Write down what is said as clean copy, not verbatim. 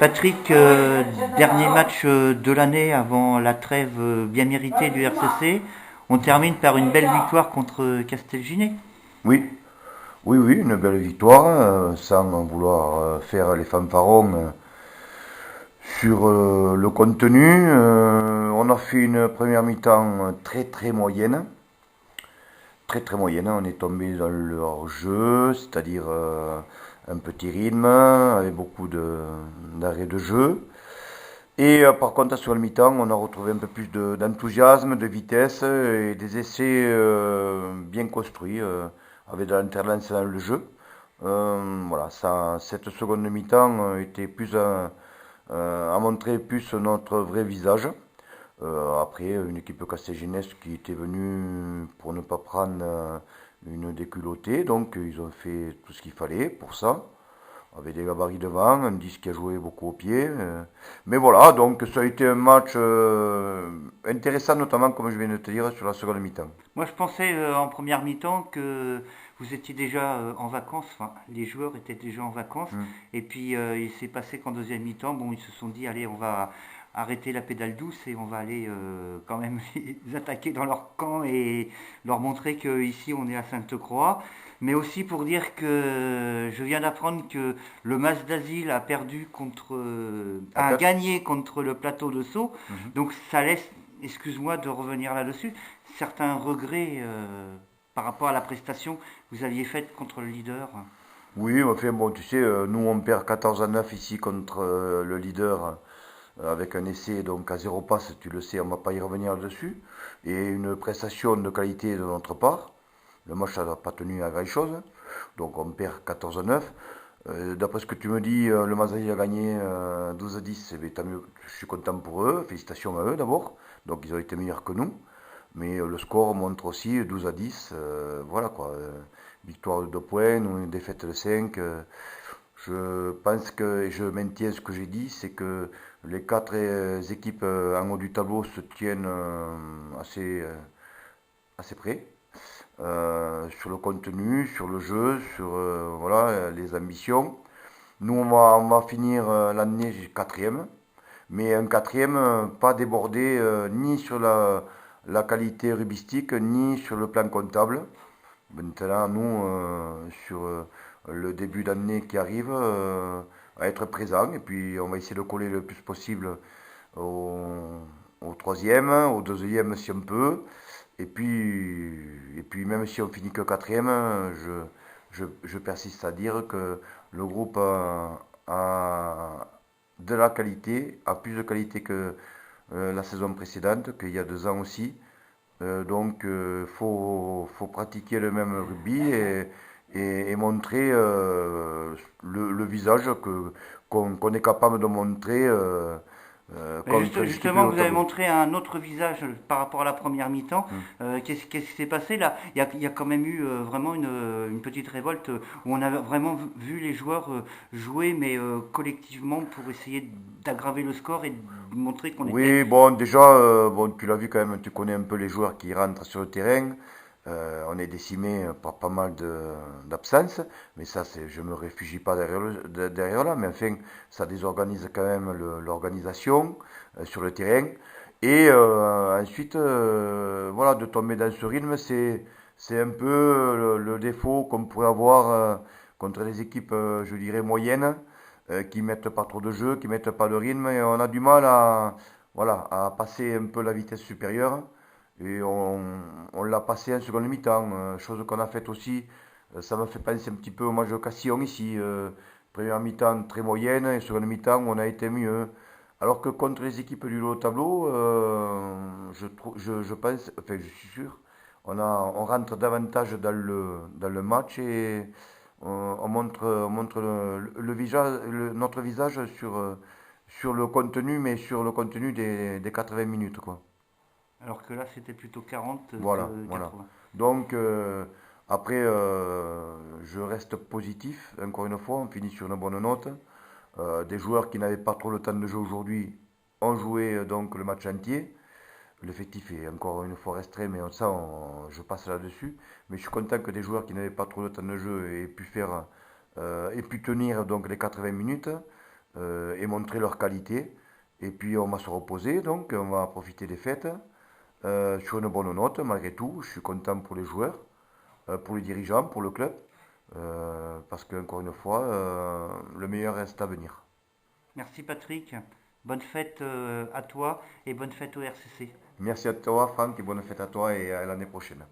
Patrick, dernier match de l'année avant la trêve bien méritée du RCC. On termine par une belle victoire contre Castelginet. Oui, oui, une belle victoire, sans vouloir faire les fanfarons sur le contenu. On a fait une première mi-temps très moyenne, très moyenne. On est tombé dans leur jeu, c'est-à-dire un petit rythme, avec beaucoup d'arrêts de jeu. Et par contre, sur le mi-temps, on a retrouvé un peu plus d'enthousiasme, de vitesse et des essais bien construits, avec de l'alternance dans le jeu. Voilà, cette seconde mi-temps était plus a montré plus notre vrai visage. Après, une équipe castelginaise qui était venue pour ne pas prendre une déculottée, donc ils ont fait tout ce qu'il fallait pour ça avec des gabarits devant, un disque qui a joué beaucoup au pied. Mais voilà, donc ça a été un match intéressant, notamment, comme je viens de te dire, sur la seconde mi-temps. Moi, je pensais en première mi-temps que vous étiez déjà en vacances. Enfin, les joueurs étaient déjà en vacances. Hmm. Et puis, il s'est passé qu'en deuxième mi-temps, bon, ils se sont dit, allez, on va arrêter la pédale douce et on va aller quand même les attaquer dans leur camp et leur montrer qu'ici, on est à Sainte-Croix. Mais aussi pour dire que je viens d'apprendre que le Mas d'Asile a perdu À a 4. gagné contre le plateau de Sceaux. Mhm. Donc ça laisse, excuse-moi de revenir là-dessus, certains regrets par rapport à la prestation que vous aviez faite contre le leader. Oui, enfin, bon, tu sais, nous on perd 14-9 ici contre le leader avec un essai donc à zéro passe, tu le sais, on ne va pas y revenir dessus. Et une prestation de qualité de notre part. Le match n'a pas tenu à grand-chose, donc on perd 14-9. D'après ce que tu me dis, le Mazari a gagné 12-10, eh bien, tant mieux, je suis content pour eux, félicitations à eux d'abord, donc ils ont été meilleurs que nous, mais le score montre aussi 12-10, voilà quoi, victoire de 2 points, ou une défaite de 5. Je pense que, et je maintiens ce que j'ai dit, c'est que les quatre équipes en haut du tableau se tiennent assez près sur le contenu, sur le jeu, sur voilà, les ambitions. Nous, on va finir l'année quatrième, mais un quatrième pas débordé ni sur la qualité rubistique, ni sur le plan comptable. Maintenant, nous, sur le début d'année qui arrive, à être présent, et puis on va essayer de coller le plus possible au, au troisième, au deuxième si on peut, et puis même si on finit que quatrième, je persiste à dire que le groupe a de la qualité, a plus de qualité que la saison précédente, qu'il y a 2 ans aussi. Donc, faut pratiquer le même rugby et montrer le visage qu'on est capable de montrer contre les équipes de Justement, haut vous avez tableau. montré un autre visage par rapport à la première mi-temps. Hmm. Qu'est-ce qui s'est passé là? Il y a quand même eu vraiment une petite révolte où on a vraiment vu les joueurs jouer, mais collectivement pour essayer d'aggraver le score et de montrer qu'on était. Oui, bon, déjà, bon, tu l'as vu quand même, tu connais un peu les joueurs qui rentrent sur le terrain. On est décimé par pas mal d'absences, mais ça, je me réfugie pas derrière là, mais enfin, ça désorganise quand même l'organisation sur le terrain. Et ensuite, voilà, de tomber dans ce rythme, c'est un peu le défaut qu'on pourrait avoir contre les équipes, je dirais, moyennes, qui mettent pas trop de jeu, qui mettent pas de rythme, et on a du mal voilà, à passer un peu la vitesse supérieure. Et on l'a passé en seconde mi-temps, chose qu'on a faite aussi. Ça me fait penser un petit peu au match de Castillon ici. Première mi-temps très moyenne et seconde mi-temps on a été mieux. Alors que contre les équipes du haut tableau, je pense, enfin je suis sûr, on rentre davantage dans le match et on montre le visage, notre visage sur le contenu, mais sur le contenu des 80 minutes, quoi. Alors que là, c'était plutôt 40 Voilà, que voilà. 80. Donc, après, je reste positif. Encore une fois, on finit sur une bonne note. Des joueurs qui n'avaient pas trop le temps de jouer aujourd'hui ont joué donc le match entier. L'effectif est encore une fois restreint, mais ça, je passe là-dessus. Mais je suis content que des joueurs qui n'avaient pas trop le temps de jeu aient pu tenir donc les 80 minutes. et montrer leur qualité. Et puis on va se reposer, donc on va profiter des fêtes sur une bonne note malgré tout. Je suis content pour les joueurs, pour les dirigeants, pour le club, parce qu'encore une fois, le meilleur reste à venir. Merci Patrick. Bonne fête à toi et bonne fête au RCC. Merci à toi Franck et bonne fête à toi et à l'année prochaine.